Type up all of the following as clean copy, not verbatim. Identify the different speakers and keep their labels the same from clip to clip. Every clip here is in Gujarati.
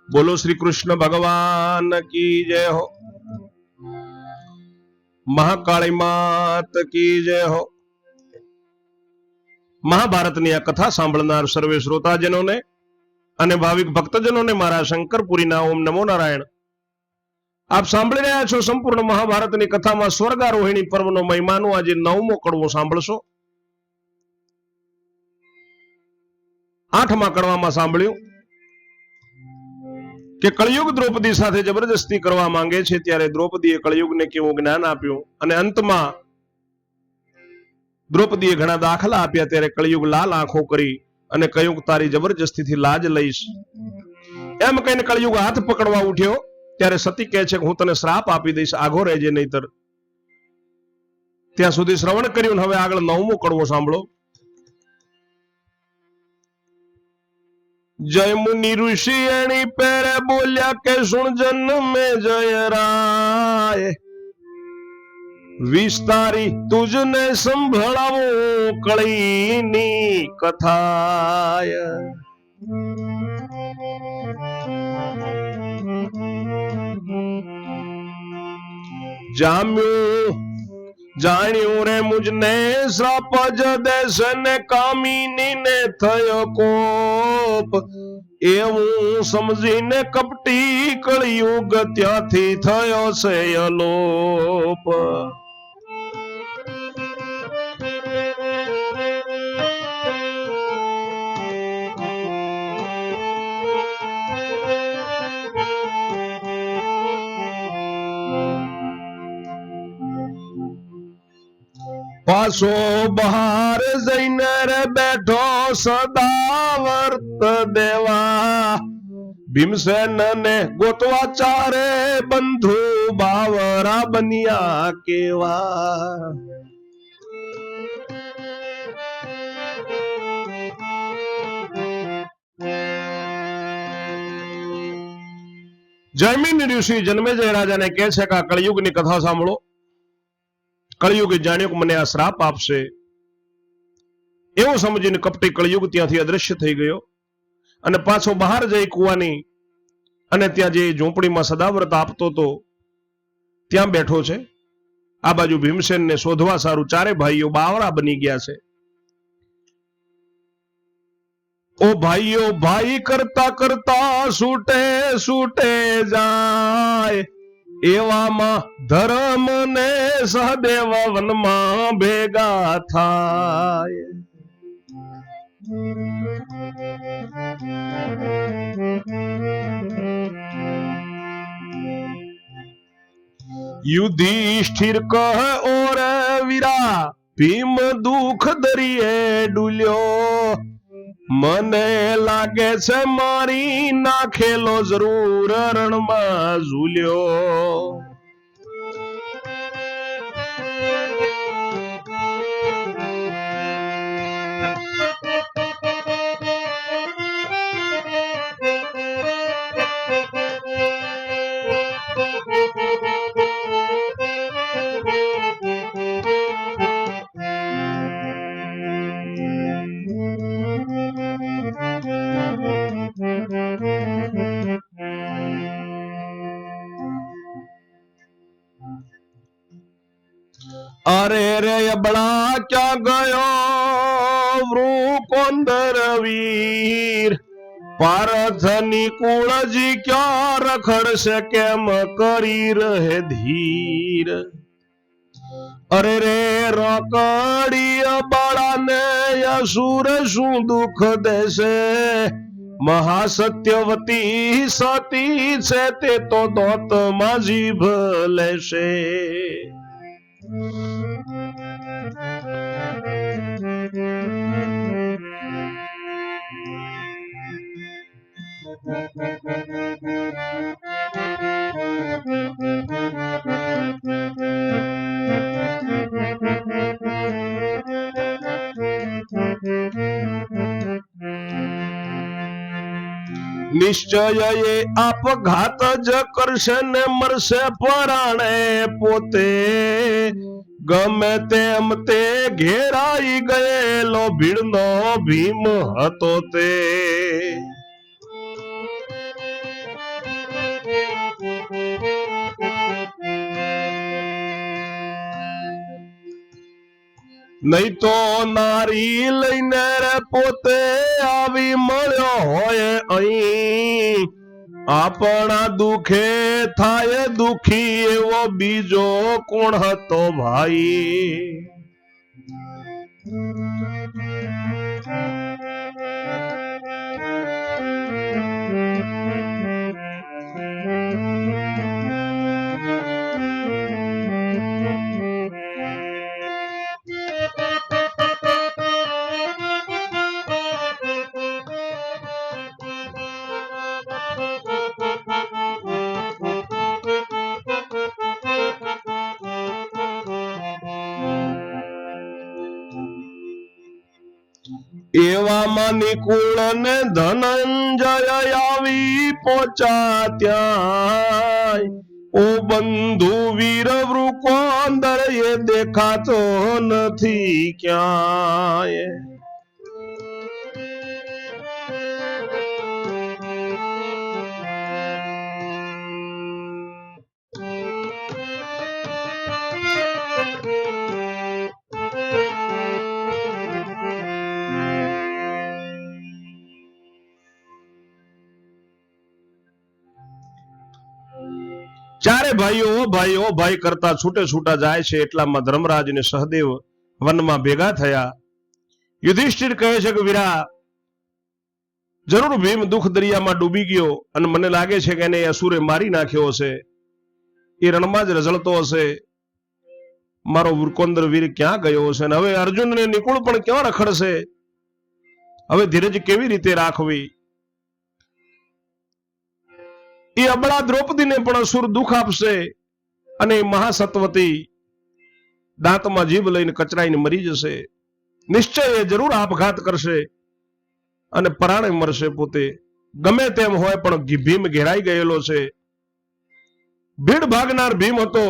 Speaker 1: बोलो श्री कृष्ण भगवान की जय हो। महाकाली मात की जय हो। महाभारतनी आ कथा सांभळनार सर्वे श्रोताजनोने અને ભાવિક ભક્તજનોને મારા શંકરપુરીના ઓમ નમો નારાયણ। આપ સાંભળી રહ્યા છો સંપૂર્ણ મહાભારતની કથામાં સ્વર્ગારોહિણી પર્વનો મહિમાનો આજે 9મો કડવો સાંભળશો। 8મા કડવામાં સાંભળ્યું કે કળિયુગ દ્રૌપદી સાથે જબરદસ્તી કરવા માંગે છે, ત્યારે દ્રૌપદીએ કળિયુગને કેવું જ્ઞાન આપ્યું અને અંતમાં દ્રૌપદીએ ઘણા દાખલા આપ્યા, ત્યારે કળિયુગ લાલ આંખો કરી અને કહ્યું કે તારી જબરજસ્તીથી લાજ લઈશ। એમ કહીને કળિયુગ હાથ પકડવા ઉઠ્યો, ત્યારે સતી કહે છે કે હું તને શ્રાપ આપી દઈશ, આઘો રહેજે નહીતર। ત્યાં સુધી શ્રવણ કર્યું। હવે આગળ 9મો કડવો સાંભળો। जय मुनि ऋषि एनी पेरे बोलिया के सुन जन्म में जय राय, विस्तारी तुझने संभळावो कळीनी कथाय। जाम्यो जाण्यो रे मुझने श्राप जदेश ने कामिनी ने थयो कोप, एवं समझीने कपटी कळियुग त्याथी थयो से अलोप। पासो बहार जईने रे बैठो सदावर्त देवा, भीमसेन ने गोतवा चारे बंधु बावरा बनिया केवा। जैमिनी ऋषि जन्मेजय राजा ने कहे छे कि कलयुग ની કથા સાંભળો। કળિયુગે જાણ્યું કે મને આ શ્રાપ આપશે, એવું સમજીને કપટી કળિયુગ ત્યાંથી અદ્રશ્ય થઈ ગયો અને પાછો બહાર જઈ કુવાની અને ત્યાં જે ઝૂંપડીમાં સદાવ્રત આપતો હતો ત્યાં બેઠો છે। આ બાજુ ભીમસેનને શોધવા સારું ચારે ભાઈઓ બાવરા બની ગયા છે। ओ भाइयों भाई करता करता सूटे सूटे जाए, एवामा धर्म ने सहदेव वनमा भेगा थाय। युधिष्ठिर कह और वीरा, भीम दुख दरिए डुल्यो, मने लागे छे मारी नाखेलो जरूर रणमा झूल्यो। अरे रे बड़ा क्या गयो वृकोंदर वीर, पारथनी कुल जी क्या रखड़ से केम करी रहे धीर। अरे रे रोकड़ी बड़ा ने असुर शू दुख देसे, महासत्यवती सती से ते तो दोत मा जीभ लेसे। निश्चय ये आपघात ज करशे ने मरशे पराणे पोते, गमे तेम ते घेराई गયેલો ભીડનો ભીમ હતો તે। નહીં તો નારી લઈને રે પોતે આવી મળ્યો હોય અહીં આપણા દુખે થાય દુખી એવો બીજો કોણ હતો ભાઈ. એવામાં નિકુળ ને ધનંજય આવી પહોંચ્યા ત્યાં ઓ બંધુ વીર વૃકોંદર એ દેખાતો નથી ક્યાંય. ચારે ભાઈઓ ભાઈ કરતા છૂટે છૂટા જાય છે. એટલામાં ધર્મરાજ અને સહદેવ વનમાં ભેગા થયા. યુધિષ્ઠિર કહે છે કે વીરા, જરૂર ભીમ દુઃખ દરિયામાં ડૂબી ગયો અને મને લાગે છે કે એને અસુરે મારી નાખ્યો હશે. એ રણમાં જ રઝળતો હશે. મારો વૃકોંદર વીર ક્યાં ગયો હશે? અને હવે અર્જુન ને નિકુળ પણ ક્યાં રખડશે? હવે ધીરજ કેવી રીતે રાખવી? એ અબળા દ્રૌપદીને પણ અસુર દુઃખ આપશે અને મહાસત્વતી દાંતમાં જીભ લઈને કચરાઈને મરી જશે. નિશ્ચય એ જરૂર આપઘાત કરશે અને પરાણે મરશે પોતે. ગમે તેમ હોય પણ ભીમ ઘેરાઈ ગયેલો છે. ભીડ ભાગનાર ભીમ હતો,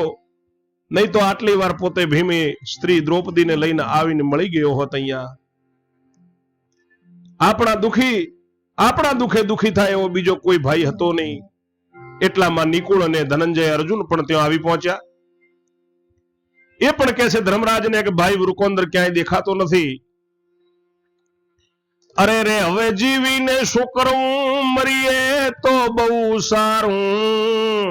Speaker 1: નહીં તો આટલી વાર પોતે ભીમે સ્ત્રી દ્રૌપદીને લઈને આવીને મળી ગયો હોત અહીંયા. આપણા દુખે દુખી થાય એવો બીજો કોઈ ભાઈ હતો નહીં. એટલામાં નિકુળ અને ધનંજય અર્જુન પણ ત્યાં આવી પહોંચ્યા. એ પણ કહે છે ધર્મરાજને કે ભાઈ વૃકોંદર ક્યાંય દેખાતો નથી. અરે રે હવે જીવીને શું કરવું, મરીએ તો બહુ સારું.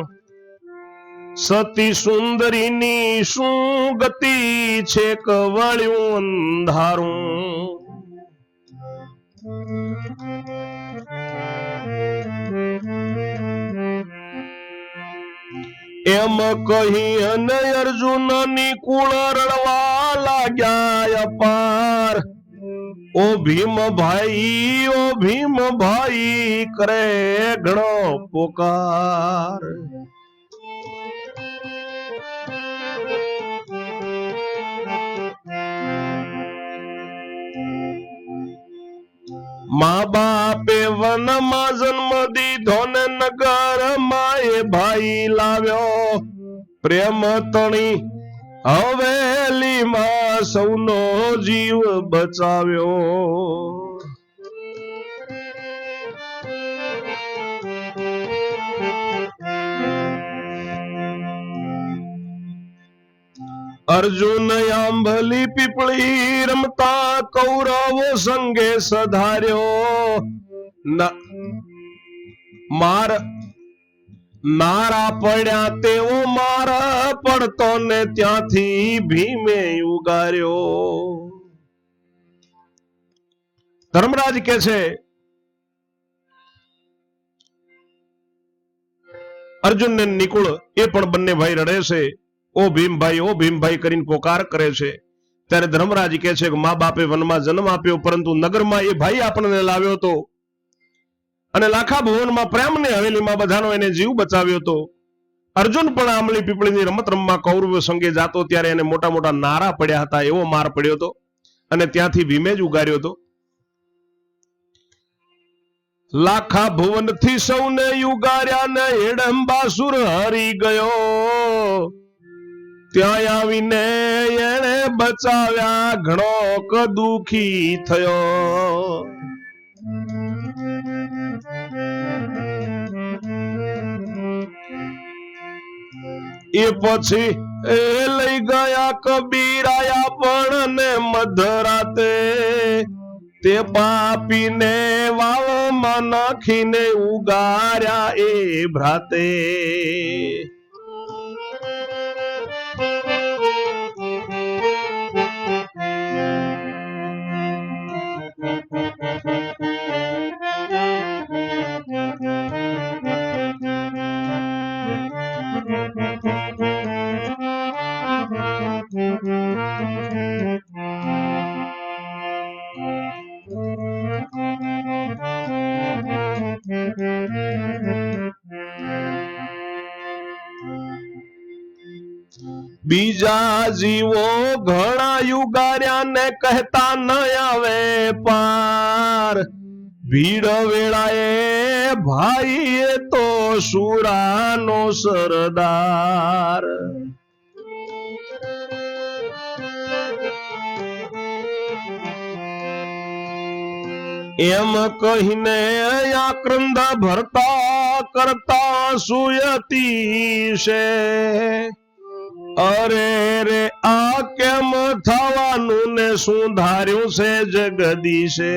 Speaker 1: સતી સુંદરીની શું ગતિ છે, કવળ્યું અંધારું. એમ કહી અને અર્જુન નિકુળ રડવા લાગ્યા અપાર. ઓ ભીમ ભાઈ કરે ઘણો પોકાર. મા બાપે વનમાં જન્મ દીધો ને નગર માએ ભાઈ લાવ્યો. પ્રેમ તણી હવેલીમાં સૌનો જીવ બચાવ્યો. અર્જુન આંબલી પીપળી રમતા કૌરવો સંગે સધાર્યો. મારા પડ્યા તેવો મારા પડતો ને ત્યાંથી ભીમે ઉગાર્યો. ધર્મરાજ કે છે અર્જુન ને નિકુળ એ પણ બંને ભાઈ રડે છે. ઓ ભીમભાઈ કરીને પોકાર કરે છે. ત્યારે ધર્મરાજ કહે છે કે મા બાપે વનમાં જન્મ આપ્યો, પરંતુ નગરમાં એ ભાઈ આપણને લાવ્યો હતો અને લાખા ભુવનમાં પ્રેમને હવેલીમાં બધાનો એને જીવ બચાવ્યો હતો. અર્જુન પણ આંબલી પીપળીની રમત રમવા કૌરવો સંગે જાતો ત્યારે એને મોટા મોટા નારા પડ્યા હતા, એવો માર પડ્યો હતો અને ત્યાંથી ભીમે જ ઉગાર્યો હતો. લાખા ભુવનથી સૌને યુગાર્યા ને હેડંબાસુર હરી ગયો. ત્યાં આવીને એને બચાવ્યા, ઘણો દુખી થયો. એ પછી એ લઈ ગયા કબીરાયા પણ ને મધરાતે તે પાપીને વાવમાં નાખીને ઉગાર્યા એ ભ્રાતે. બીજા જીવો ઘણા યુગાર્યા ને કહેતા ન આવે પાર. ભીડ વેળાએ ભાઈ એ તો સુરાનો સરદાર. એમ કહીને આક્રંદ ભરતા કરતા સુયતી છે. અરે રે આ કેમ થવાનું ને શું ધાર્યું છે જગદીશે.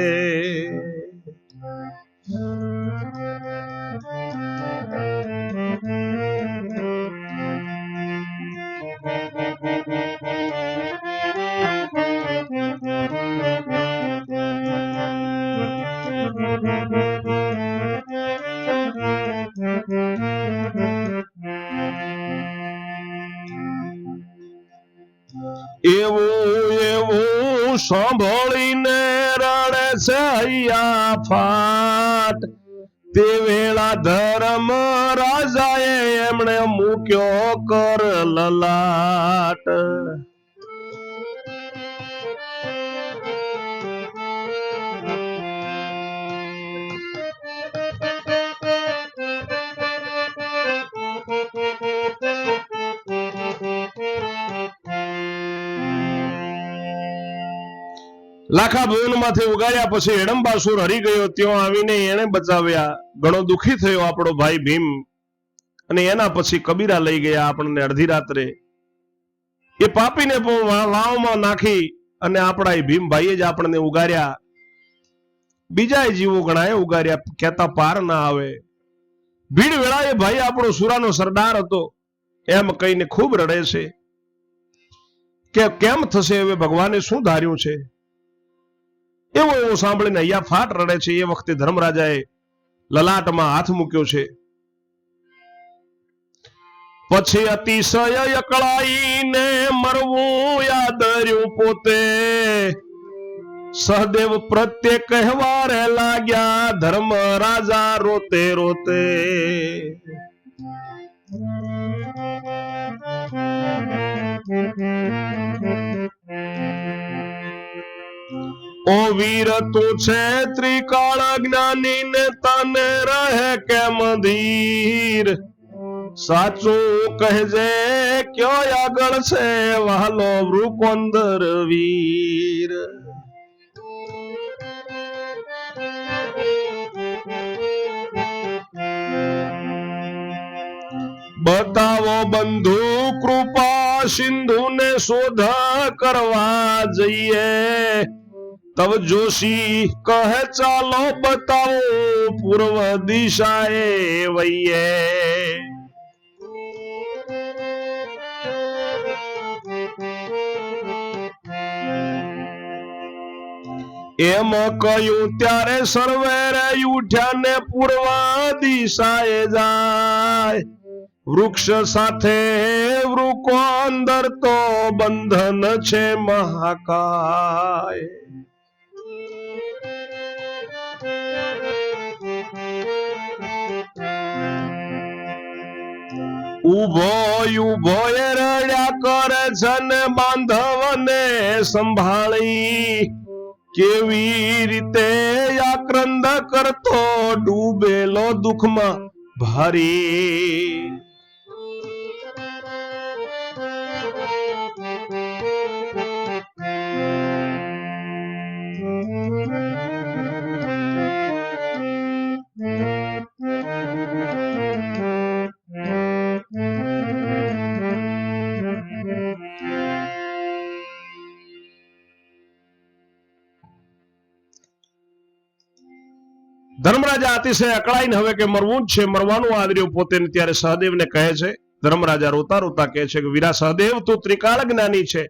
Speaker 1: એવું એવું સાંભળીને રડે છે હૈયા ફાટ. તે વેળા ધર્મ રાજાએ એમણે મૂક્યો કર લલાટ. લાખા ભુવન માંથી ઉગાડ્યા પછી હિડમ્બાસુર હરી ગયો. ત્યાં આવીને એને બચાવ્યા. ઘણો દુઃખી થયો આપણો ભાઈ ભીમ. અને એના પછી કબીરા લઈ ગયા આપણને અડધી રાત્રે. એ પાપીને વાવમાં નાખી અને આપણા એ ભીમ ભાઈએ જ આપણને ઉગાડ્યા. બીજા જીવો ઘણા ઉગાડ્યા, કહેતા પાર ના આવે. ભીડ વેળાએ ભાઈ આપણો સુરાનો સરદાર હતો એમ કહીને ખૂબ રડે છે કે કેમ થશે, હવે ભગવાને શું ધાર્યું છે. એવું એવું સાંભળીને અહીંયા ફાટ રડે છે. એ વખતે ધર્મરાજાએ લલાટમાં હાથ મૂક્યો છે. પછી અતિશય અકળાઈને મરવું યાદ રહ્યું પોતે. સહદેવ પ્રત્યે કહેવારે લાગ્યા ધર્મરાજા રોતે રોતે. ઓ વીર તું છે ત્રિકાળ જ્ઞાની ને તને રહે કેમ ધીર. સાચું કહેજે ક્યો આગળ છે વાલો વૃકોંદર વીર. બતાવો બંધુ કૃપા સિંધુ ને શોધ કરવા જઈએ. તવ જોશી કહે ચાલો બતાવો પૂર્વ દિશાએ વઈએ. એમ કહ્યું ત્યારે સર્વે ઉઠ્યા ને પૂર્વ દિશાએ જાય. વૃક્ષ સાથે વૃકો અંદર તો બંધન છે મહાકાય. ઉભો ઉભો એ રડ્યા કરે છે ને બાંધવને સંભાળી. કેવી રીતે આક્રંદ કરતો ડૂબેલો દુઃખમાં ભારી. ધર્મરાજા અતિશય અકળાઈને હવે કે મરવું જ છે, મરવાનું આદર્યું પોતે, ત્યારે સહદેવને કહે છે. ધર્મરાજા રોતા રોતા કહે છે કે વીરા સહદેવ, તું ત્રિકાળ જ્ઞાની છે,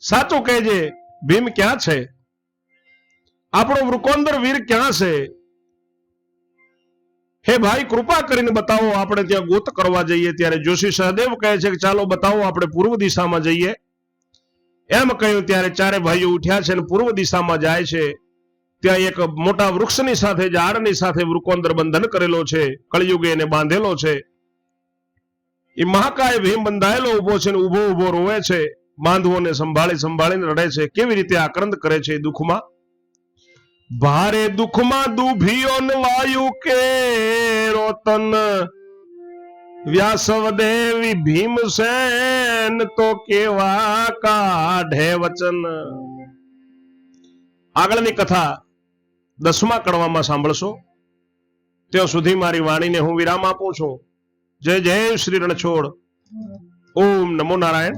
Speaker 1: સાચું કહેજે, ભીમ ક્યાં છે? આપણો વૃકોંદર વીર ક્યાં છે? હે ભાઈ, કૃપા કરીને બતાવો, આપણે ત્યાં ગોત કરવા જઈએ. ત્યારે જોશી સહદેવ કહે છે કે ચાલો બતાવો, આપણે પૂર્વ દિશામાં જઈએ. એમ કહ્યું ત્યારે ચારે ભાઈઓ ઉઠ્યા છે અને પૂર્વ દિશામાં જાય છે. ત્યાં એક મોટા વૃક્ષની સાથે, ઝાડની સાથે વૃકોંદર બંધન કરેલો છે, કળિયુગે એને બાંધેલો છે. એ મહાકાય ભીમ બંધાયેલો ઉભો છે ને ઉભો ઉભો રોવે છે, બાંધવોને સંભાળી સંભાળીને રડે છે. કેવી રીતે આક્રંદ કરે છે દુઃખમાં. ભારે દુઃખમાં દુભિયો વાયુ કે રોતન, વ્યાસવદેવી ભીમસેન તો કેવા કાઢે વચન. આગળની કથા 10મા કડવામાં સાંભળશો. ત્યાં સુધી મારી વાણીને હું વિરામ આપું છું. જય જય શ્રી રણછોડ. ઓમ નમો નારાયણ.